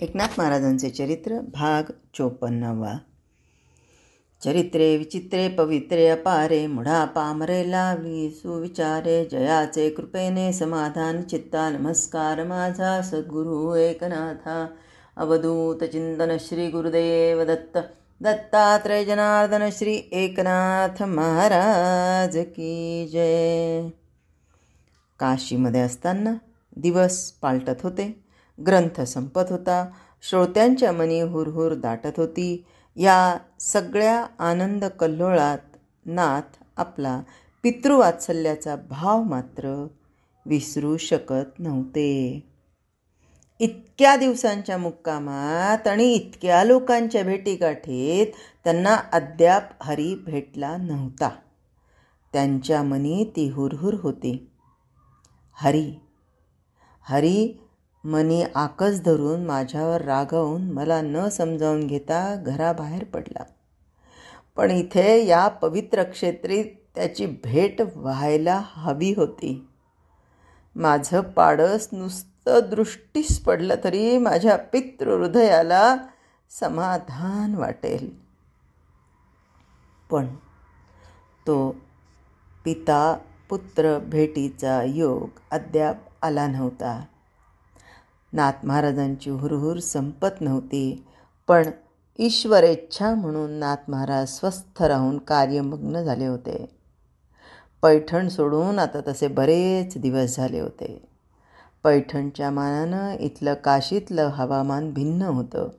एकनाथ महाराजांचे चरित्र भाग 54. चरित्रे विचित्रे पवित्रे अपारे, मुढा पामरे लावली सुविचारे. जयाचे कृपेने समाधान चित्ता, नमस्कार माझा सद्गुरु एकनाथा. अवधूत चिंतन श्री गुरुदेव दत्त. दत्तात्रय जनार्दन श्री एकनाथ महाराज की जय. काशीमध्ये असताना दिवस पालटत होते, ग्रंथ संपत होता, श्रोत्यांच्या मनी हुरहुर दाटत होती. या सगळ्या आनंद कल्लोळात नाथ आपला पितृवात्सल्याचा भाव मात्र विसरू शकत नव्हते. इतक्या दिवसांच्या मुक्कामात आणि इतक्या लोकांच्या भेटीगाठीत त्यांना अद्याप हरी भेटला नव्हता. त्यांच्या मनी ती हुरहुर होती. हरी हरी मनी आकस धरून माझ्यावर रागावून मला न समजावून घेता घराबाहेर पडला. पण इथे या पवित्र क्षेत्री त्याची भेट व्हायला हवी होती. माझं पाडस नुसतं दृष्टीस पडलं तरी माझ्या पितृहृदयाला समाधान वाटेल. पण तो पिता पुत्र भेटीचा योग अद्याप आला नव्हता. नाथ महाराजांची हुरहुर संपत नव्हती. पण ईश्वरेच्छा म्हणून नाथ महाराज स्वस्थ राहून कार्यमग्न झाले होते. पैठण सोडून आता तसे बरेच दिवस झाले होते. पैठणच्या मानानं इथलं काशीतलं हवामान भिन्न होतं.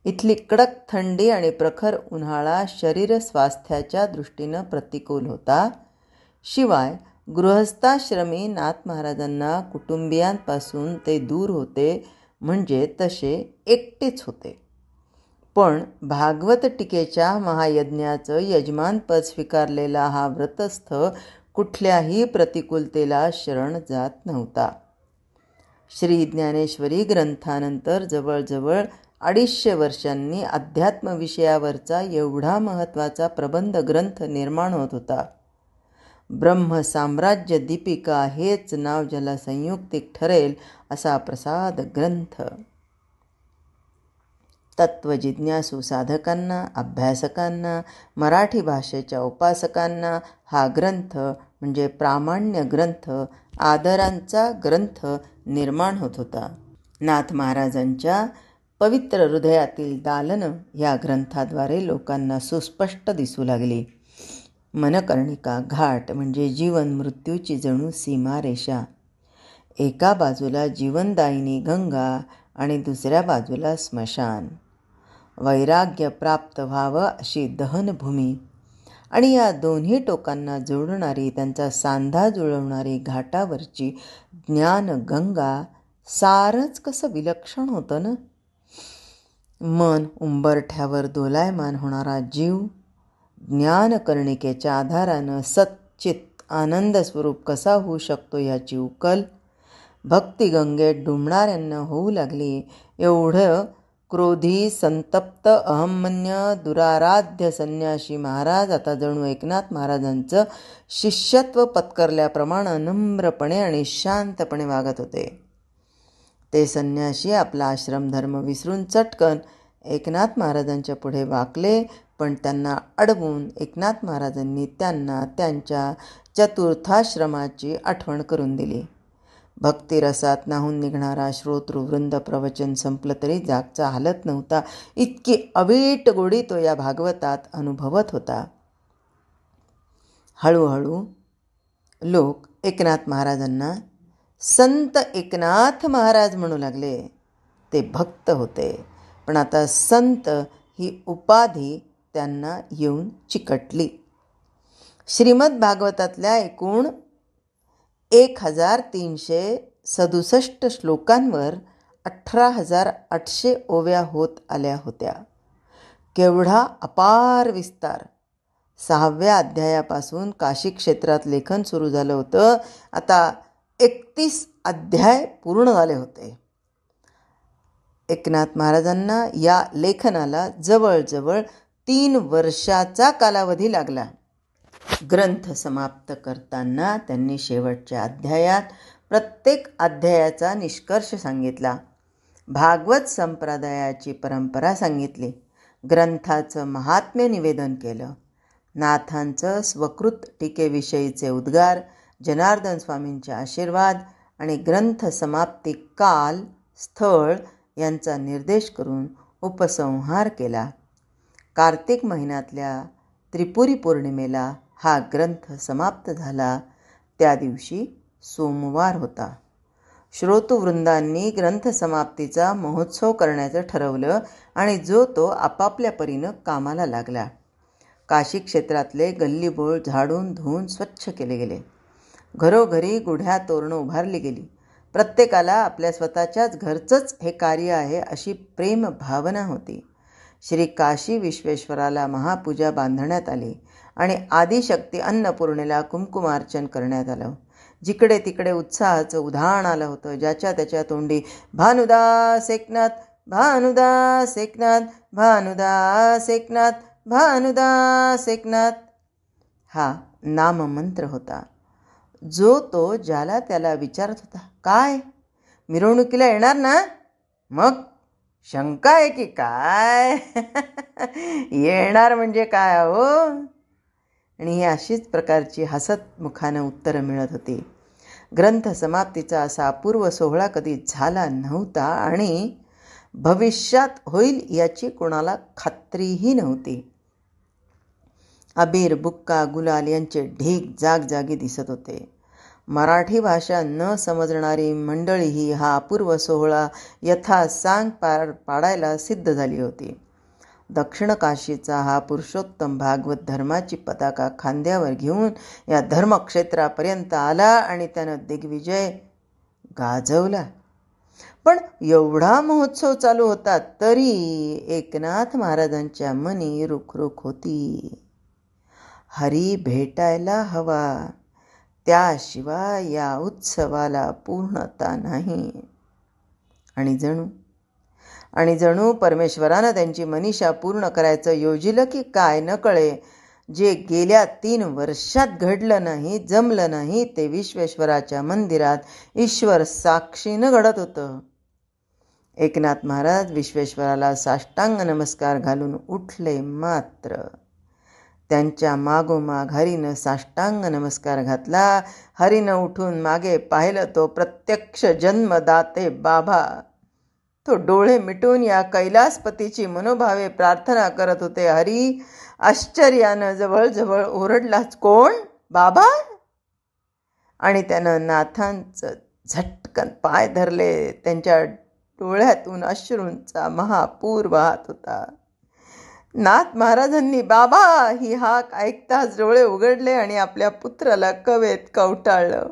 इथली कडक थंडी आणि प्रखर उन्हाळा शरीर स्वास्थ्याच्या दृष्टीनं प्रतिकूल होता. शिवाय गृहस्थाश्रमी नाथ महाराजांना कुटुंबियांपासून ते दूर होते, म्हणजे तसे एकटेच होते. पण भागवत टीकेच्या महायज्ञाचं यजमानपद स्वीकारलेला हा व्रतस्थ कुठल्याही प्रतिकूलतेला शरण जात नव्हता. श्री ज्ञानेश्वरी ग्रंथानंतर जवळजवळ 250 वर्षांनी अध्यात्म विषयावरचा एवढा महत्त्वाचा प्रबंध ग्रंथ निर्माण होत होता. ब्रह्मसाम्राज्य दीपिका हेच नाव ज्याला संयुक्तिक ठरेल असा प्रसाद ग्रंथ. तत्वजिज्ञासू साधकांना, अभ्यासकांना, मराठी भाषेच्या उपासकांना हा ग्रंथ म्हणजे प्रामाण्य ग्रंथ, आदरांचा ग्रंथ निर्माण होत होता. नाथ महाराजांच्या पवित्र हृदयातील दालनं या ग्रंथाद्वारे लोकांना सुस्पष्ट दिसू लागली. मनकर्णिका घाट म्हणजे जीवन मृत्यूची जणू सीमारेषा. एका बाजूला जीवनदायिनी गंगा आणि दुसऱ्या बाजूला स्मशान. वैराग्य प्राप्त व्हावं अशी दहनभूमी आणि या दोन्ही टोकांना जोडणारी, त्यांचा सांधा जुळवणारी घाटावरची ज्ञानगंगा सारंच कसं विलक्षण होतं ना. मन उंबरठ्यावर दोलायमान होणारा जीव ज्ञानकर्णिकेच्या आधारानं सच्चित आनंद स्वरूप कसा होऊ शकतो याची उकल भक्तिगंगेत डुंबणाऱ्यांना होऊ लागली. एवढं क्रोधी संतप्त अहमन्य दुराराध्य संन्यासी महाराज आता जणू एकनाथ महाराजांचं शिष्यत्व पत्करल्याप्रमाणे नम्रपणे आणि शांतपणे वागत होते. ते संन्यासी आपला आश्रमधर्म विसरून चटकन एकनाथ महाराजांच्या पुढे वाकले. पण त्यांना अडवून एकनाथ महाराजांनी त्यांना त्यांच्या चतुर्थाश्रमाची आठवण करून दिली. भक्तिरसात न्हाऊन निघणारा श्रोतृवृंद प्रवचन संपलं तरी जागचा हालत नव्हता. इतकी अवीट गोडी तो या भागवतात अनुभवत होता. हळूहळू लोक एकनाथ महाराजांना संत एकनाथ महाराज म्हणू लागले. ते भक्त होते, पण आता संत ही उपाधी त्यांना येऊन चिकटली. श्रीमद भागवतातल्या एकूण 1367 श्लोकांवर 18,800 ओव्या होत आल्या होत्या. केवढा अपार विस्तार! 6व्या अध्यायापासून काशी क्षेत्रात लेखन सुरू झालं होतं. आता 31 अध्याय पूर्ण झाले होते. एकनाथ महाराजांना या लेखनाला जवळजवळ 3 वर्षाचा कालावधी लागला. ग्रंथ समाप्त करताना त्यांनी शेवटच्या अध्यायात प्रत्येक अध्यायाचा निष्कर्ष सांगितला. भागवत संप्रदायाची परंपरा सांगितली. ग्रंथाचं महात्म्य निवेदन केलं. नाथांचं स्वकृत टीकेविषयीचे उद्गार, जनार्दन स्वामींचे आशीर्वाद आणि ग्रंथ समाप्ती काल, स्थळ यांचा निर्देश करून उपसंहार केला. कार्तिक महिन्यातल्या त्रिपुरी पौर्णिमेला हा ग्रंथ समाप्त झाला. त्या दिवशी सोमवार होता. श्रोतृवृंदांनी ग्रंथसमाप्तीचा महोत्सव करण्याचं ठरवलं आणि जो तो आपापल्या परीनं कामाला लागला. काशी क्षेत्रातले गल्लीबोळ झाडून धुवून स्वच्छ केले गेले. घरोघरी गुढ्या तोरणं उभारली गेली. प्रत्येकाला आपल्या स्वतःच्याच घरचंच हे कार्य आहे अशी प्रेम भावना होती. श्री काशी विश्वेश्वराला महापूजा बांधण्यात आली आणि आदिशक्ती अन्नपूर्णेला कुंकुमार्चन करण्यात आलं. जिकडे तिकडे उत्साहाचं उधाण आलं होतं. ज्याच्या त्याच्या तोंडी भानुदास एकनाथ, भानुदास एकनाथ, भानुदास एकनाथ, भानुदास एकनाथ हा नाममंत्र होता. जो तो ज्याला त्याला विचारत होता, काय मिरवणुकीला येणार ना? मग शंका आहे की काय? येणार म्हणजे काय हो? आणि ही अशीच प्रकारची हसत मुखानं उत्तरं मिळत होती. ग्रंथ समाप्तीचा असा अपूर्व सोहळा कधी झाला नव्हता आणि भविष्यात होईल याची कोणाला खात्रीही नव्हती. अबीर, बुक्का, गुलाल यांचे ढीग जागजागी दिसत होते. मराठी भाषा न समजणारी मंडळीही हा अपूर्व सोहळा यथासांग पाडायला सिद्ध झाली होती. दक्षिण काशीचा हा पुरुषोत्तम भागवत धर्माची पताका खांद्यावर घेऊन या धर्मक्षेत्रापर्यंत आला आणि त्यानं दिग्विजय गाजवला. पण एवढा महोत्सव चालू होता तरी एकनाथ महाराजांच्या मनी रुखरुख होती. हरी भेटायला हवा, त्याशिवाय या उत्सवाला पूर्णता नाही. आणि जणू परमेश्वरानं त्यांची मनीषा पूर्ण करायचं योजिलं की काय न कळे. जे गेल्या 3 वर्षात घडलं नाही, जमलं नाही, ते विश्वेश्वराच्या मंदिरात ईश्वर साक्षीनं घडत होतं. एकनाथ महाराज विश्वेश्वराला साष्टांग नमस्कार घालून उठले. मात्र त्यांच्या मागोमाग हरीनं साष्टांग नमस्कार घातला. हरीनं उठून मागे पाहिलं तो प्रत्यक्ष जन्मदाते बाबा. तो डोळे मिटून या कैलासपतीची मनोभावे प्रार्थना करत होते. हरी आश्चर्यानं जवळजवळ ओरडलाच, कोण? बाबा? आणि त्यानं नाथांचं झटकन पाय धरले. त्यांच्या डोळ्यातून अश्रूंचा महापूर वाहत होता. नाथ महाराजांनी बाबा ही हाक ऐकताच डोळे उघडले आणि आपल्या पुत्राला कवेत कवटाळलं.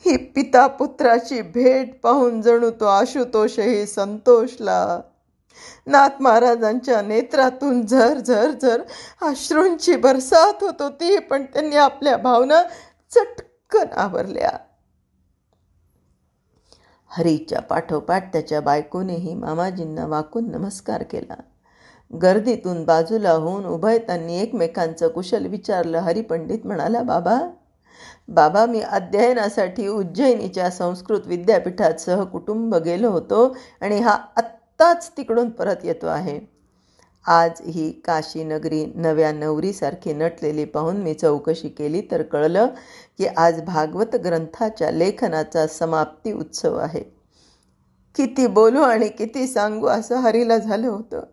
ही पिता पुत्राची भेट पाहून जणू तो आशुतोषही संतोषला. नाथ महाराजांच्या नेत्रातून झर झर झर अश्रूंची बरसात होत होती, पण त्यांनी आपल्या भावना चटकन आवरल्या. हरीच्या पाठोपाठ त्याच्या बायकोनेही मामाजींना वाकून नमस्कार केला. गर्दीतून बाजूला होऊन उभयतांनी एकमेकांचं कुशल विचारलं. हरिपंडित म्हणाला, बाबा मी अध्ययनासाठी उज्जैनीच्या संस्कृत विद्यापीठात सहकुटुंब गेलो होतो आणि हा आत्ताच तिकडून परत येतो आहे. आज ही काशी नगरी नव्या नवरीसारखी नटलेली पाहून मी चौकशी केली तर कळलं की आज भागवत ग्रंथाच्या लेखनाचा समाप्ती उत्सव आहे. किती बोलू आणि किती सांगू असं हरीला झालं होतं.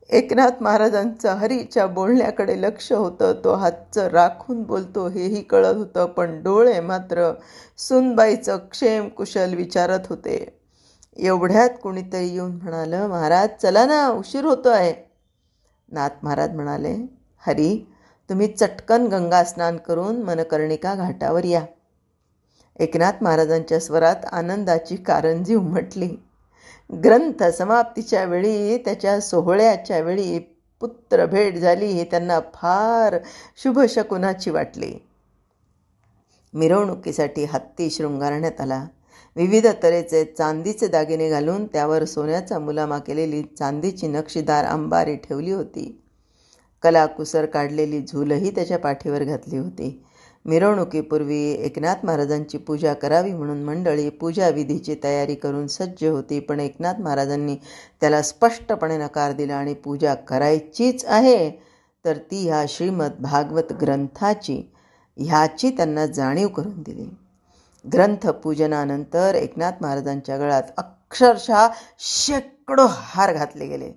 एकनाथ महाराजांचं हरीच्या बोलण्याकडे लक्ष होतं. तो हातचं राखून बोलतो हेही कळत होतं, पण डोळे मात्र सुनबाईचं क्षेम कुशल विचारत होते. एवढ्यात कुणीतरी येऊन म्हणालं, महाराज चला ना, उशीर होतो आहे. नाथ महाराज म्हणाले, हरी तुम्ही चटकन गंगा स्नान करून मनकर्णिका घाटावर या. एकनाथ महाराजांच्या स्वरात आनंदाची कारंजी उमटली. ग्रंथ समाप्तीच्या वेळी, त्याच्या सोहळ्याच्या वेळी पुत्र भेट झाली ही त्यांना फार शुभशकुनाची वाटली. मिरवणुकीसाठी हत्ती शृंगारण्यात आला. विविध तऱ्हेचे चांदीचे दागिने घालून त्यावर सोन्याचा मुलामा केलेली चांदीची नक्षीदार अंबारी ठेवली होती. कलाकुसर काढलेली झूलही त्याच्या पाठीवर घातली होती. मिरवणुकीपूर्वी एकनाथ महाराजांची पूजा करावी म्हणून मंडळी पूजा विधीची तयारी करून सज्ज होती. पण एकनाथ महाराजांनी त्याला स्पष्टपणे नकार दिला आणि पूजा करायचीच आहे तर ती ह्या श्रीमद भागवत ग्रंथाची ह्याची त्यांना जाणीव करून दिली. ग्रंथ पूजनानंतर एकनाथ महाराजांच्या गळ्यात अक्षरशः शेकडो हार घातले गेले.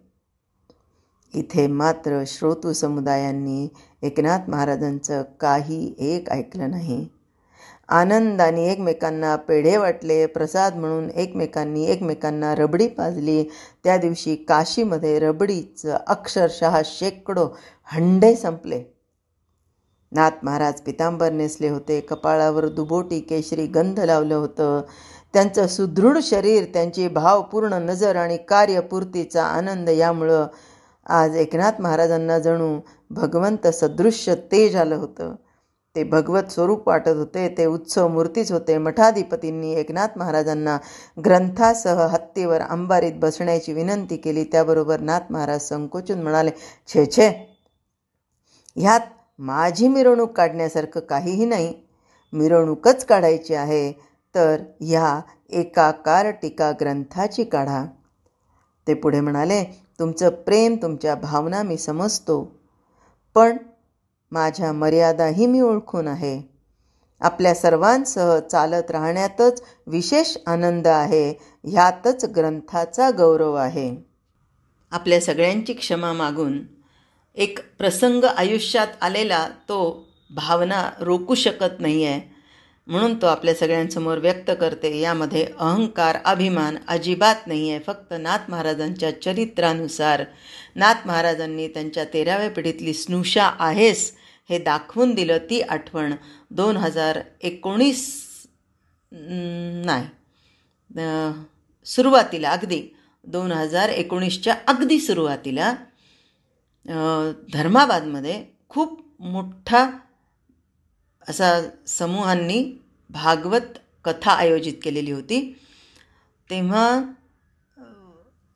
इथे मात्र श्रोतू समुदायांनी एकनाथ महाराजांचं काही एक ऐकलं नाही. आनंदाने एकमेकांना पेढे वाटले, प्रसाद म्हणून एकमेकांना रबडी पाजली. त्या दिवशी काशीमध्ये रबडीचं अक्षरशः शेकडो हंडे संपले. नाथ महाराज पितांबर नेसले होते, कपाळावर दुबोटी केशरी गंध लावलं होतं. त्यांचं सुदृढ शरीर, त्यांची भावपूर्ण नजर आणि कार्यपूर्तीचा आनंद यामुळं आज एकनाथ महाराजांना जणू भगवंत सदृश्य तेज आलं होतं. ते भगवत स्वरूप वाटत होते. ते उत्सव मूर्तीच होते. मठाधिपतींनी एकनाथ महाराजांना ग्रंथासह हत्तीवर अंबारीत बसण्याची विनंती केली. त्याबरोबर नाथ महाराज संकोचून म्हणाले, छे, ह्यात माझी मिरवणूक काढण्यासारखं काहीही नाही. मिरवणूकच काढायची आहे तर ह्या एकाकार टीका ग्रंथाची काढा. ते पुढे म्हणाले, तुमचं प्रेम, तुमच्या भावना मी समजतो, पण माझ्या मर्यादाही मी ओळखून आहे. आपल्या सर्वांसह चालत राहण्यातच विशेष आनंद आहे. ह्यातच ग्रंथाचा गौरव आहे. आपल्या सगळ्यांची क्षमा मागून एक प्रसंग आयुष्यात आलेला तो भावना रोखू शकत नाही आहे, म्हणून तो आपल्या सगळ्यांसमोर व्यक्त करते. यामध्ये अहंकार, अभिमान अजिबात नाही आहे. फक्त नाथ महाराजांच्या चरित्रानुसार नाथ महाराजांनी त्यांच्या 13व्या पिढीतली स्नुषा आहेस हे दाखवून दिलं. ती आठवण 2019 सुरुवातीला, अगदी 2019च्या अगदी सुरुवातीला धर्माबादमध्ये खूप मोठा असा समूहांनी भागवत कथा आयोजित केलेली होती. तेव्हा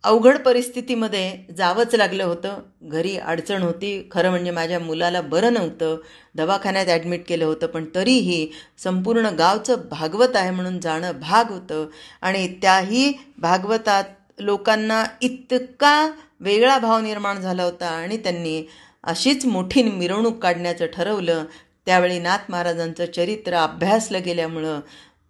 अवघड परिस्थितीमध्ये जावंच लागलं होतं. घरी अडचण होती. खरं म्हणजे माझ्या मुलाला बरं नव्हतं, दवाखान्यात ॲडमिट केलं होतं, पण तरीही संपूर्ण गावचं भागवत आहे म्हणून जाणं भाग होतं. आणि त्याही भागवतात लोकांना इतका वेगळा भाव निर्माण झाला होता आणि त्यांनी अशीच मोठी मिरवणूक काढण्याचं ठरवलं. त्यावेळी नाथ महाराजांचं चरित्र अभ्यासलं गेल्यामुळं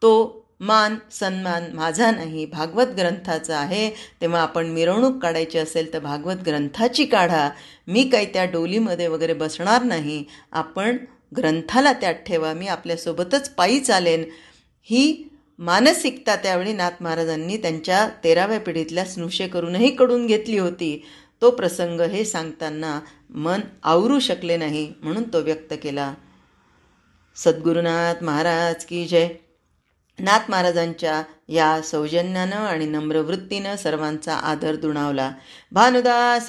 तो मान सन्मान माझा नाही, भागवत ग्रंथाचा आहे. तेव्हा आपण मिरवणूक काढायची असेल तर भागवत ग्रंथाची काढा. मी काही त्या डोलीमध्ये वगैरे बसणार नाही. आपण ग्रंथाला त्यात ठेवा. मी आपल्यासोबतच पायी चालेन. ही मानसिकता त्यावेळी नाथ महाराजांनी त्यांच्या 13व्या पिढीतल्या स्नुषेकरूनही कडून घेतली होती. तो प्रसंग हे सांगताना मन आवरू शकले नाही, म्हणून तो व्यक्त केला. सद्गुरुनाथ महाराज की जय. नाथ महाराजांच्या या सौजन्यानं आणि नम्रवृत्तीनं सर्वांचा आदर दुणावला. भानुदास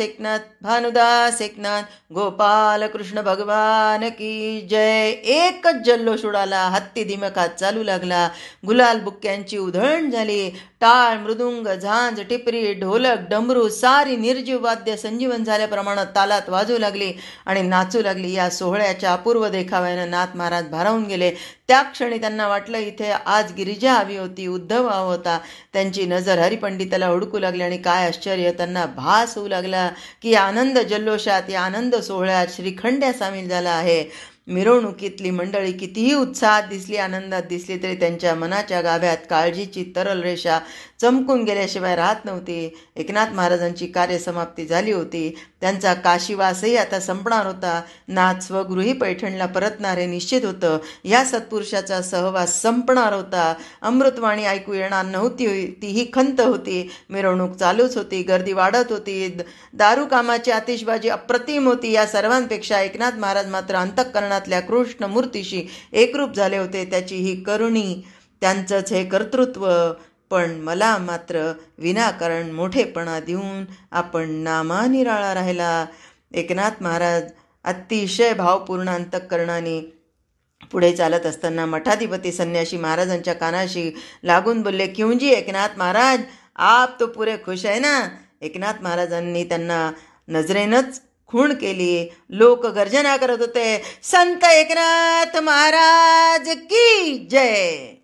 एकनाथ गोपाल कृष्ण भगवान की जय. एकच जल्लोष उडाला. हत्ती दिमखात चालू लागला. गुलाल बुक्क्यांची उधळण झाली. टाळ, मृदुंग, झांज, टिपरी, ढोलक, डमरू सारी निर्जीव वाद्य संजीवन झाल्याप्रमाणे तालात वाजू लागली आणि नाचू लागली. या सोहळ्याच्या अपूर्व देखाव्यानं नाथ महाराज भारावून गेले. त्या क्षणी त्यांना वाटलं इथे आज गिरिजा हवी होती, उद्धव हवा होता. त्यांची नजर हरिपंडिताला हुडकू लागली आणि काय आश्चर्य, त्यांना भास होऊ लागला की या आनंद जल्लोषात, या आनंद सोहळ्यात श्रीखंड्या सामील झाला आहे. मिरवणुकीतली मंडळी कितीही उत्साहात दिसली, आनंदात दिसली, तरी त्यांच्या मनाच्या गाभ्यात काळजीची तरल रेषा चमकून गेल्याशिवाय राहत नव्हती. एकनाथ महाराजांची कार्यसमाप्ती झाली होती. त्यांचा काशीवासही आता संपणार होता. नाथ स्वगृही पैठणला परतणार हे निश्चित होतं. या सत्पुरुषाचा सहवास संपणार होता. अमृतवाणी ऐकू येणार नव्हती, तीही खंत होती. मिरवणूक चालूच होती. गर्दी वाढत होती. दारू कामाची आतिषबाजी अप्रतिम होती. या सर्वांपेक्षा एकनाथ महाराज मात्र अंतःकरणातल्या कृष्ण मूर्तीशी एकरूप झाले होते. त्याची ही करुणी, त्यांचंच हे कर्तृत्व. पण मला मात्र विनाकारण मोठेपणा देऊन आपण नामानिराळा राहिला. एकनाथ महाराज अतिशय भावपूर्ण अंतःकरणाने पुढे चालत असताना मठाधिपती संन्यासी महाराजांच्या कानाशी लागून बोलले, क्यों जी एकनाथ महाराज, आप तो पुरे खुश आहे ना. एकनाथ महाराजांनी त्यांना नजरेनंच खूण केली. लोक गर्जना करत होते. संत एकनाथ महाराज की जय.